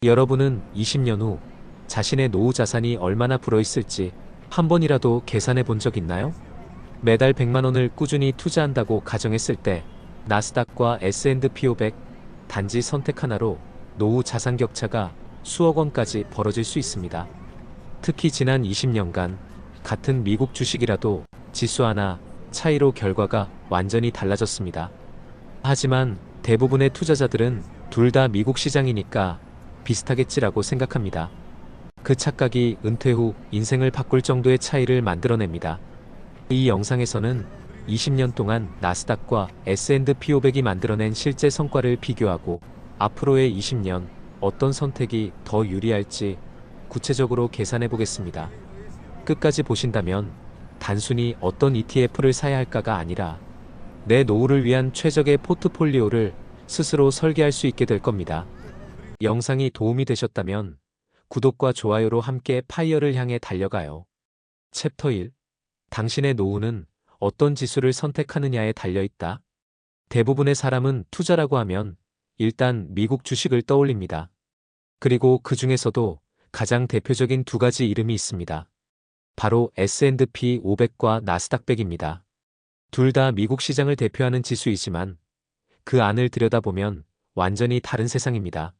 여러분은 20년 후 자신의 노후 자산이 얼마나 불어있을지 한 번이라도 계산해 본 적 있나요? 매달 100만 원을 꾸준히 투자한다고 가정했을 때 나스닥과 S&P 500 단지 선택 하나로 노후 자산 격차가 수억 원까지 벌어질 수 있습니다. 특히 지난 20년간 같은 미국 주식이라도 지수 하나 차이로 결과가 완전히 달라졌습니다. 하지만 대부분의 투자자들은 둘 다 미국 시장이니까 비슷하겠지라고 생각합니다. 그 착각이 은퇴 후 인생을 바꿀 정도의 차이를 만들어냅니다. 이 영상에서는 20년 동안 나스닥과 S&P 500이 만들어낸 실제 성과를 비교하고 앞으로의 20년 어떤 선택이 더 유리할지 구체적으로 계산해 보겠습니다. 끝까지 보신다면 단순히 어떤 ETF를 사야 할까가 아니라 내 노후를 위한 최적의 포트폴리오를 스스로 설계할 수 있게 될 겁니다. 영상이 도움이 되셨다면 구독과 좋아요로 함께 파이어를 향해 달려가요. 챕터 1. 당신의 노후는 어떤 지수를 선택하느냐에 달려있다. 대부분의 사람은 투자라고 하면 일단 미국 주식을 떠올립니다. 그리고 그 중에서도 가장 대표적인 두 가지 이름이 있습니다. 바로 S&P 500과 나스닥 100입니다. 둘 다 미국 시장을 대표하는 지수이지만 그 안을 들여다보면 완전히 다른 세상입니다.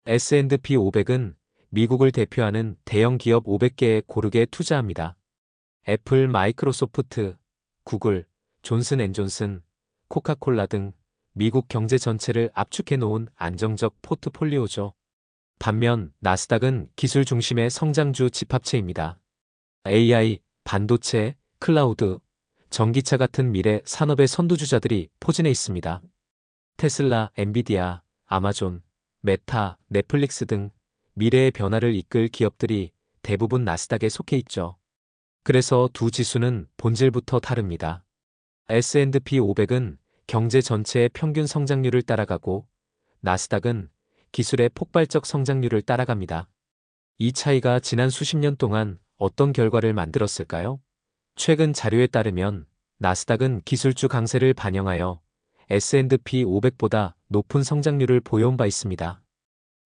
S&P 500은 미국을 대표하는 대형 기업 500개에 고르게 투자합니다. 애플, 마이크로소프트, 구글, 존슨앤존슨, 코카콜라 등 미국 경제 전체를 압축해 놓은 안정적 포트폴리오죠. 반면 나스닥은 기술 중심의 성장주 집합체입니다. AI, 반도체, 클라우드, 전기차 같은 미래 산업의 선두주자들이 포진해 있습니다. 테슬라, 엔비디아, 아마존, 메타, 넷플릭스 등 미래의 변화를 이끌 기업들이 대부분 나스닥에 속해 있죠. 그래서 두 지수는 본질부터 다릅니다. S&P 500은 경제 전체의 평균 성장률을 따라가고 나스닥은 기술의 폭발적 성장률을 따라갑니다. 이 차이가 지난 수십 년 동안 어떤 결과를 만들었을까요? 최근 자료에 따르면 나스닥은 기술주 강세를 반영하여 S&P 500보다 높은 성장률을 보여온 바 있습니다.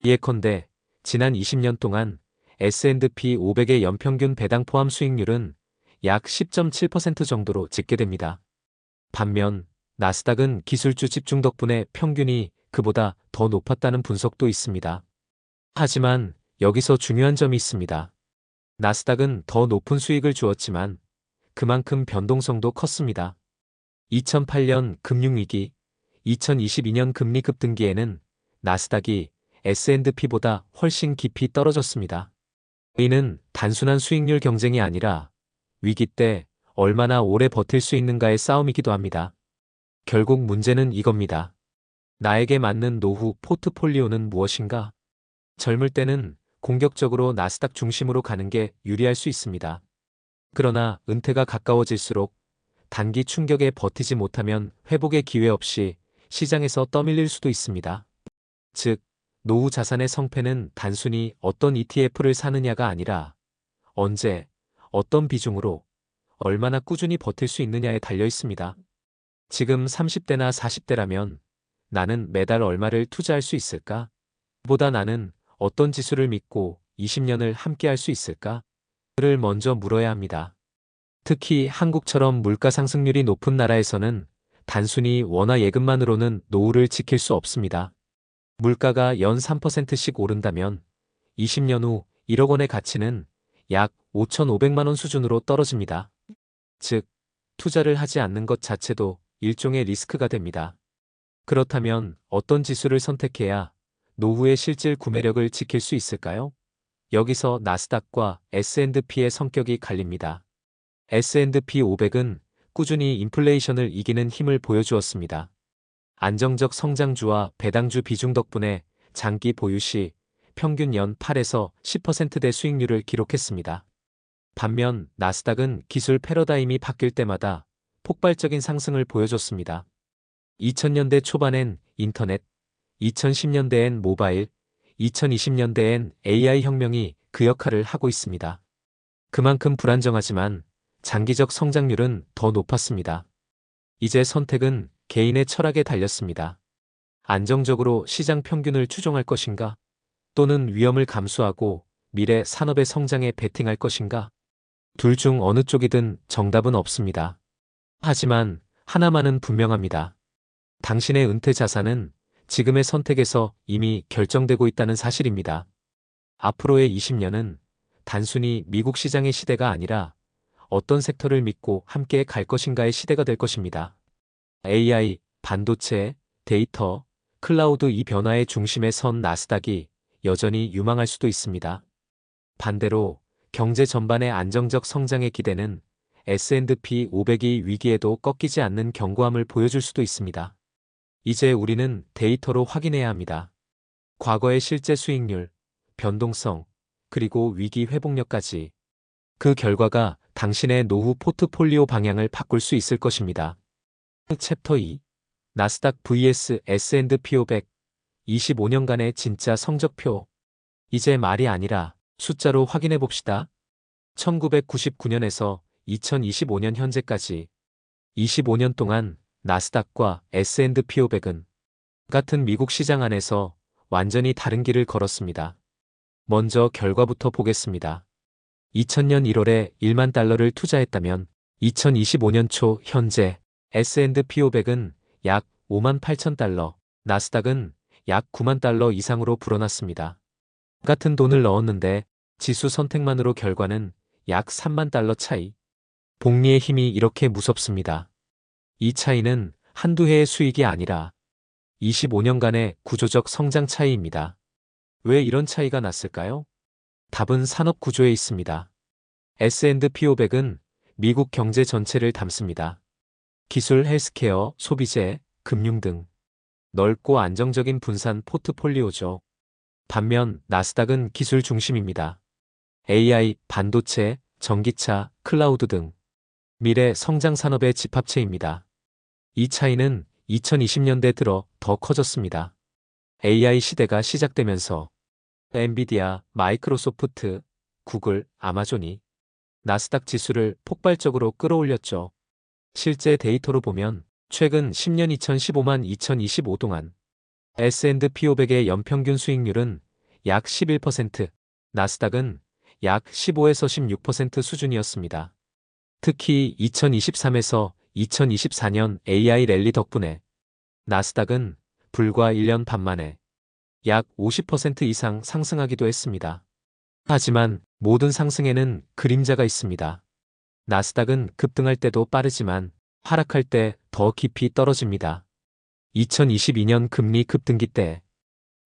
예컨대 지난 20년 동안 S&P 500의 연평균 배당 포함 수익률은 약 10.7% 정도로 집계됩니다. 반면 나스닥은 기술주 집중 덕분에 평균이 그보다 더 높았다는 분석도 있습니다. 하지만 여기서 중요한 점이 있습니다. 나스닥은 더 높은 수익을 주었지만 그만큼 변동성도 컸습니다. 2008년 금융위기, 2022년 금리 급등기에는 나스닥이 S&P보다 훨씬 깊이 떨어졌습니다. 이는 단순한 수익률 경쟁이 아니라 위기 때 얼마나 오래 버틸 수 있는가의 싸움이기도 합니다. 결국 문제는 이겁니다. 나에게 맞는 노후 포트폴리오는 무엇인가? 젊을 때는 공격적으로 나스닥 중심으로 가는 게 유리할 수 있습니다. 그러나 은퇴가 가까워질수록 단기 충격에 버티지 못하면 회복의 기회 없이 시장에서 떠밀릴 수도 있습니다. 즉, 노후 자산의 성패는 단순히 어떤 ETF를 사느냐가 아니라 언제, 어떤 비중으로, 얼마나 꾸준히 버틸 수 있느냐에 달려 있습니다. 지금 30대나 40대라면 나는 매달 얼마를 투자할 수 있을까? 보다 나는 어떤 지수를 믿고 20년을 함께 할 수 있을까? 를 먼저 물어야 합니다. 특히 한국처럼 물가 상승률이 높은 나라에서는 단순히 원화 예금만으로는 노후를 지킬 수 없습니다. 물가가 연 3%씩 오른다면 20년 후 1억 원의 가치는 약 5,500만 원 수준으로 떨어집니다. 즉, 투자를 하지 않는 것 자체도 일종의 리스크가 됩니다. 그렇다면 어떤 지수를 선택해야 노후의 실질 구매력을 지킬 수 있을까요? 여기서 나스닥과 S&P의 성격이 갈립니다. S&P 500은 꾸준히 인플레이션을 이기는 힘을 보여주었습니다. 안정적 성장주와 배당주 비중 덕분에 장기 보유 시 평균 연 8에서 10%대 수익률을 기록했습니다. 반면 나스닥은 기술 패러다임이 바뀔 때마다 폭발적인 상승을 보여줬습니다. 2000년대 초반엔 인터넷, 2010년대엔 모바일, 2020년대엔 AI 혁명이 그 역할을 하고 있습니다. 그만큼 불안정하지만 장기적 성장률은 더 높았습니다. 이제 선택은 개인의 철학에 달렸습니다. 안정적으로 시장 평균을 추종할 것인가? 또는 위험을 감수하고 미래 산업의 성장에 베팅할 것인가? 둘 중 어느 쪽이든 정답은 없습니다. 하지만 하나만은 분명합니다. 당신의 은퇴 자산은 지금의 선택에서 이미 결정되고 있다는 사실입니다. 앞으로의 20년은 단순히 미국 시장의 시대가 아니라 어떤 섹터를 믿고 함께 갈 것인가의 시대가 될 것입니다. AI, 반도체, 데이터, 클라우드 이 변화의 중심에 선 나스닥이 여전히 유망할 수도 있습니다. 반대로 경제 전반의 안정적 성장의 기대는 S&P 500이 위기에도 꺾이지 않는 견고함을 보여줄 수도 있습니다. 이제 우리는 데이터로 확인해야 합니다. 과거의 실제 수익률, 변동성, 그리고 위기 회복력까지. 그 결과가 당신의 노후 포트폴리오 방향을 바꿀 수 있을 것입니다. 챕터 2. 나스닥 vs S&P 500 25년간의 진짜 성적표. 이제 말이 아니라 숫자로 확인해 봅시다. 1999년에서 2025년 현재까지 25년 동안 나스닥과 S&P 500은 같은 미국 시장 안에서 완전히 다른 길을 걸었습니다. 먼저 결과부터 보겠습니다. 2000년 1월에 1만 달러를 투자했다면 2025년 초 현재 S&P 500은 약 5만 8천 달러, 나스닥은 약 9만 달러 이상으로 불어났습니다. 같은 돈을 넣었는데 지수 선택만으로 결과는 약 3만 달러 차이. 복리의 힘이 이렇게 무섭습니다. 이 차이는 한두 해의 수익이 아니라 25년간의 구조적 성장 차이입니다. 왜 이런 차이가 났을까요? 답은 산업 구조에 있습니다. S&P 500은 미국 경제 전체를 담습니다. 기술, 헬스케어, 소비재, 금융 등 넓고 안정적인 분산 포트폴리오죠. 반면 나스닥은 기술 중심입니다. AI, 반도체, 전기차, 클라우드 등 미래 성장 산업의 집합체입니다. 이 차이는 2020년대 들어 더 커졌습니다. AI 시대가 시작되면서 엔비디아, 마이크로소프트, 구글, 아마존이 나스닥 지수를 폭발적으로 끌어올렸죠. 실제 데이터로 보면 최근 10년 2015만 2025 동안 S&P 500의 연평균 수익률은 약 11%, 나스닥은 약 15에서 16% 수준이었습니다. 특히 2023에서 2024년 AI 랠리 덕분에 나스닥은 불과 1년 반 만에 약 50% 이상 상승하기도 했습니다. 하지만 모든 상승에는 그림자가 있습니다. 나스닥은 급등할 때도 빠르지만 하락할 때 더 깊이 떨어집니다. 2022년 금리 급등기 때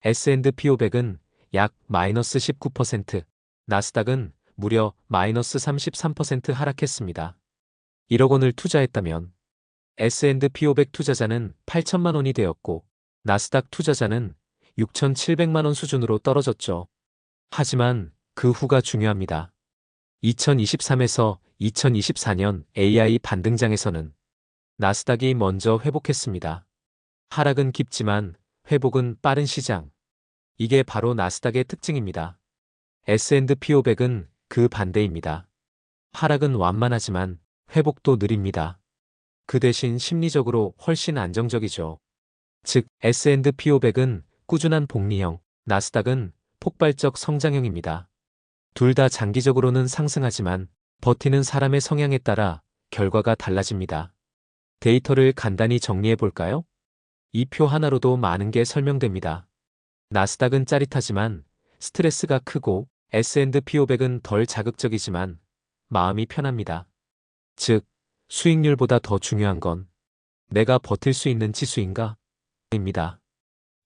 S&P 500은 약 마이너스 19%, 나스닥은 무려 마이너스 33% 하락했습니다. 1억 원을 투자했다면 S&P 500 투자자는 8천만 원이 되었고 나스닥 투자자는 6,700만 원 수준으로 떨어졌죠. 하지만 그 후가 중요합니다. 2023에서 2024년 AI 반등장에서는 나스닥이 먼저 회복했습니다. 하락은 깊지만 회복은 빠른 시장. 이게 바로 나스닥의 특징입니다. S&P 500은 그 반대입니다. 하락은 완만하지만 회복도 느립니다. 그 대신 심리적으로 훨씬 안정적이죠. 즉 S&P 500은 꾸준한 복리형, 나스닥은 폭발적 성장형입니다. 둘 다 장기적으로는 상승하지만 버티는 사람의 성향에 따라 결과가 달라집니다. 데이터를 간단히 정리해 볼까요? 이 표 하나로도 많은 게 설명됩니다. 나스닥은 짜릿하지만 스트레스가 크고 S&P 500은 덜 자극적이지만 마음이 편합니다. 즉, 수익률보다 더 중요한 건 내가 버틸 수 있는 지수인가? 입니다.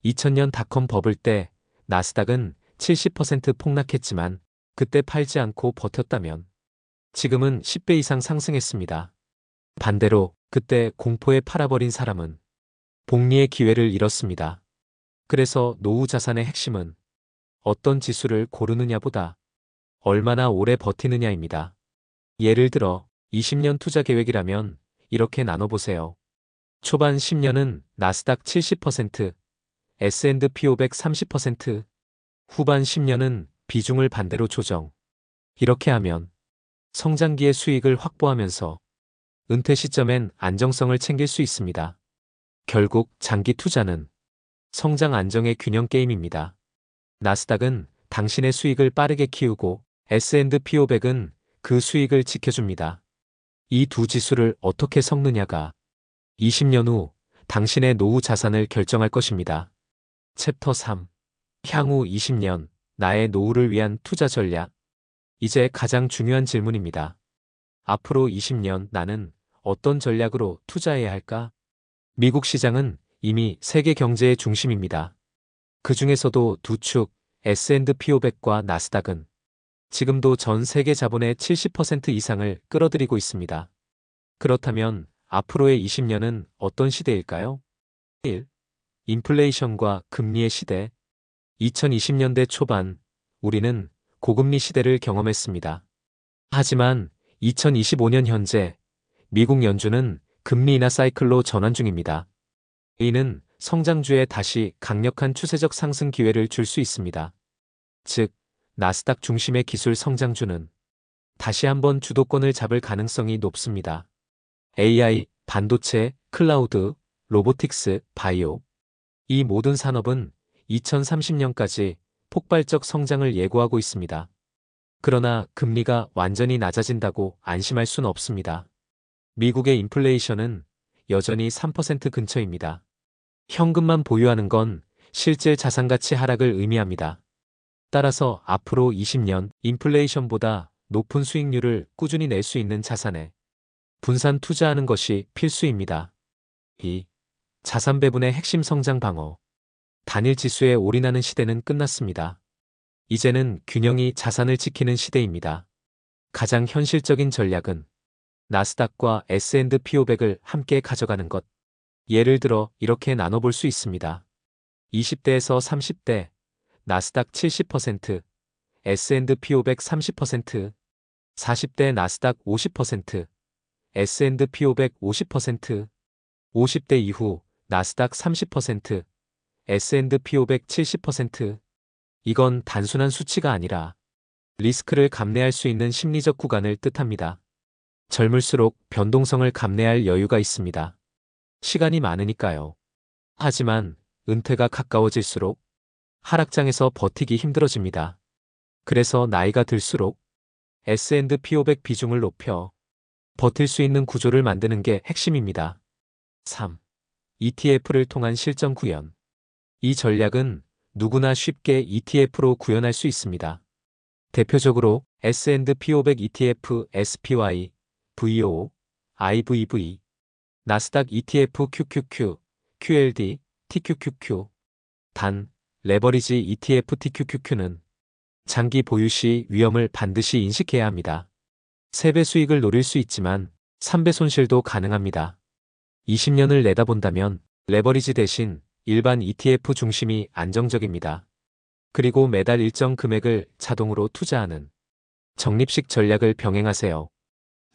2000년 닷컴 버블 때 나스닥은 70% 폭락했지만 그때 팔지 않고 버텼다면 지금은 10배 이상 상승했습니다. 반대로 그때 공포에 팔아버린 사람은 복리의 기회를 잃었습니다. 그래서 노후 자산의 핵심은 어떤 지수를 고르느냐보다 얼마나 오래 버티느냐입니다. 예를 들어 20년 투자 계획이라면 이렇게 나눠보세요. 초반 10년은 나스닥 70%, S&P 500 30%, 후반 10년은 비중을 반대로 조정. 이렇게 하면 성장기의 수익을 확보하면서 은퇴 시점엔 안정성을 챙길 수 있습니다. 결국 장기 투자는 성장 안정의 균형 게임입니다. 나스닥은 당신의 수익을 빠르게 키우고 S&P 500은 그 수익을 지켜줍니다. 이 두 지수를 어떻게 섞느냐가 20년 후 당신의 노후 자산을 결정할 것입니다. 챕터 3. 향후 20년 나의 노후를 위한 투자 전략. 이제 가장 중요한 질문입니다. 앞으로 20년 나는 어떤 전략으로 투자해야 할까? 미국 시장은 이미 세계 경제의 중심입니다. 그 중에서도 두 축, S&P 500과 나스닥은 지금도 전 세계 자본의 70% 이상을 끌어들이고 있습니다. 그렇다면 앞으로의 20년은 어떤 시대일까요? 1. 인플레이션과 금리의 시대. 2020년대 초반, 우리는 고금리 시대를 경험했습니다. 하지만 2025년 현재, 미국 연준은 금리 인하 사이클로 전환 중입니다. 이는 성장주에 다시 강력한 추세적 상승 기회를 줄 수 있습니다. 즉, 나스닥 중심의 기술 성장주는 다시 한번 주도권을 잡을 가능성이 높습니다. AI, 반도체, 클라우드, 로보틱스, 바이오. 이 모든 산업은 2030년까지 폭발적 성장을 예고하고 있습니다. 그러나 금리가 완전히 낮아진다고 안심할 수는 없습니다. 미국의 인플레이션은 여전히 3% 근처입니다. 현금만 보유하는 건 실질 자산 가치 하락을 의미합니다. 따라서 앞으로 20년 인플레이션보다 높은 수익률을 꾸준히 낼 수 있는 자산에 분산 투자하는 것이 필수입니다. 2. 자산 배분의 핵심 성장 방어. 단일 지수에 올인하는 시대는 끝났습니다. 이제는 균형이 자산을 지키는 시대입니다. 가장 현실적인 전략은 나스닥과 S&P 500을 함께 가져가는 것. 예를 들어 이렇게 나눠볼 수 있습니다. 20대에서 30대, 나스닥 70%, S&P 500 30%, 40대 나스닥 50%, S&P 500 50%, 50대 이후 나스닥 30%, S&P 500 70%. 이건 단순한 수치가 아니라 리스크를 감내할 수 있는 심리적 구간을 뜻합니다. 젊을수록 변동성을 감내할 여유가 있습니다. 시간이 많으니까요. 하지만 은퇴가 가까워질수록 하락장에서 버티기 힘들어집니다. 그래서 나이가 들수록 S&P 500 비중을 높여 버틸 수 있는 구조를 만드는 게 핵심입니다. 3. ETF를 통한 실전 구현. 이 전략은 누구나 쉽게 ETF로 구현할 수 있습니다. 대표적으로 S&P 500 ETF SPY, VO, IVV, 나스닥 ETF QQQ, QLD, TQQQ. 단, 레버리지 ETF TQQQ는 장기 보유 시 위험을 반드시 인식해야 합니다. 3배 수익을 노릴 수 있지만 3배 손실도 가능합니다. 20년을 내다본다면 레버리지 대신 일반 ETF 중심이 안정적입니다. 그리고 매달 일정 금액을 자동으로 투자하는 적립식 전략을 병행하세요.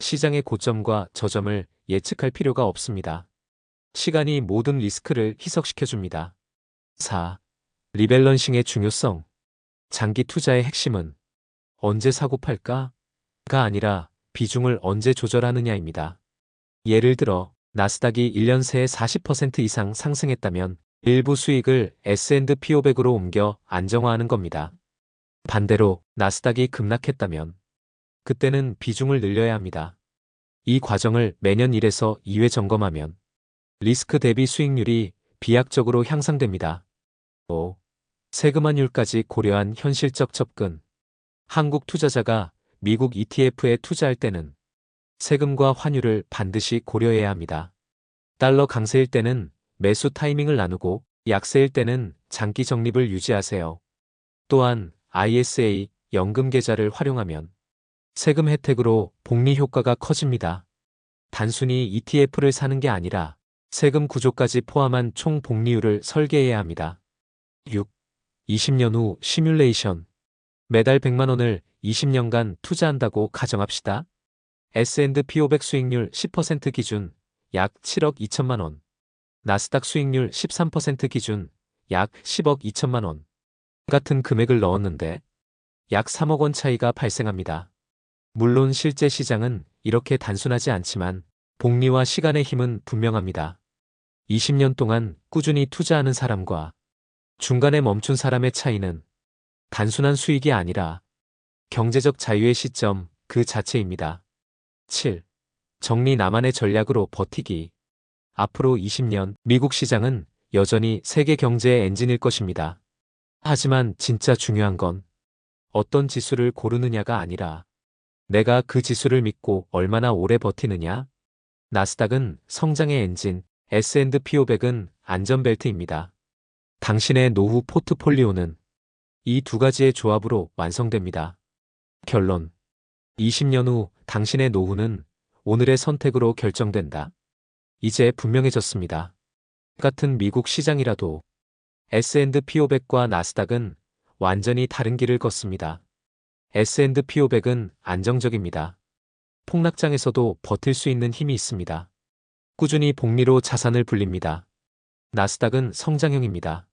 시장의 고점과 저점을 예측할 필요가 없습니다. 시간이 모든 리스크를 희석시켜줍니다. 4. 리밸런싱의 중요성. 장기 투자의 핵심은 언제 사고 팔까가 아니라 비중을 언제 조절하느냐입니다. 예를 들어 나스닥이 1년 새에 40% 이상 상승했다면 일부 수익을 S&P 500으로 옮겨 안정화하는 겁니다. 반대로 나스닥이 급락했다면 그때는 비중을 늘려야 합니다. 이 과정을 매년 1에서 2회 점검하면 리스크 대비 수익률이 비약적으로 향상됩니다. 5. 세금 환율까지 고려한 현실적 접근. 한국 투자자가 미국 ETF에 투자할 때는 세금과 환율을 반드시 고려해야 합니다. 달러 강세일 때는 매수 타이밍을 나누고 약세일 때는 장기 적립을 유지하세요. 또한 ISA 연금 계좌를 활용하면 세금 혜택으로 복리 효과가 커집니다. 단순히 ETF를 사는 게 아니라 세금 구조까지 포함한 총 복리율을 설계해야 합니다. 6. 20년 후 시뮬레이션. 매달 100만 원을 20년간 투자한다고 가정합시다. S&P 500 수익률 10% 기준 약 7억 2천만 원. 나스닥 수익률 13% 기준 약 10억 2천만 원. 같은 금액을 넣었는데 약 3억 원 차이가 발생합니다. 물론 실제 시장은 이렇게 단순하지 않지만 복리와 시간의 힘은 분명합니다. 20년 동안 꾸준히 투자하는 사람과 중간에 멈춘 사람의 차이는 단순한 수익이 아니라 경제적 자유의 시점 그 자체입니다. 7. 정리 나만의 전략으로 버티기. 앞으로 20년 미국 시장은 여전히 세계 경제의 엔진일 것입니다. 하지만 진짜 중요한 건 어떤 지수를 고르느냐가 아니라 내가 그 지수를 믿고 얼마나 오래 버티느냐. 나스닥은 성장의 엔진, S&P 500은 안전벨트입니다. 당신의 노후 포트폴리오는 이 두 가지의 조합으로 완성됩니다. 결론. 20년 후 당신의 노후는 오늘의 선택으로 결정된다. 이제 분명해졌습니다. 같은 미국 시장이라도 S&P 500과 나스닥은 완전히 다른 길을 걷습니다. S&P 500은 안정적입니다. 폭락장에서도 버틸 수 있는 힘이 있습니다. 꾸준히 복리로 자산을 불립니다. 나스닥은 성장형입니다.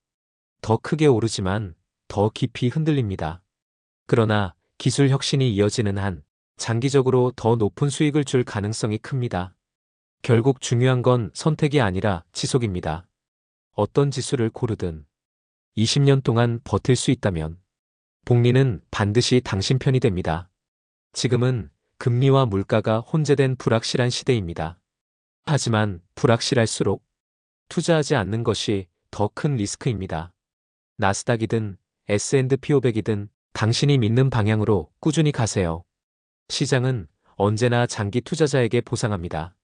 더 크게 오르지만 더 깊이 흔들립니다. 그러나 기술 혁신이 이어지는 한 장기적으로 더 높은 수익을 줄 가능성이 큽니다. 결국 중요한 건 선택이 아니라 지속입니다. 어떤 지수를 고르든 20년 동안 버틸 수 있다면 복리는 반드시 당신 편이 됩니다. 지금은 금리와 물가가 혼재된 불확실한 시대입니다. 하지만 불확실할수록 투자하지 않는 것이 더 큰 리스크입니다. 나스닥이든 S&P 500이든 당신이 믿는 방향으로 꾸준히 가세요. 시장은 언제나 장기 투자자에게 보상합니다.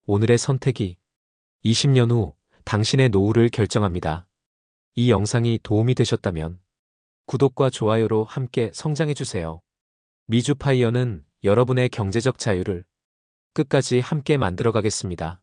오늘의 선택이 20년 후 당신의 노후를 결정합니다. 이 영상이 도움이 되셨다면 구독과 좋아요로 함께 성장해주세요. 미주파이어는 여러분의 경제적 자유를 끝까지 함께 만들어가겠습니다.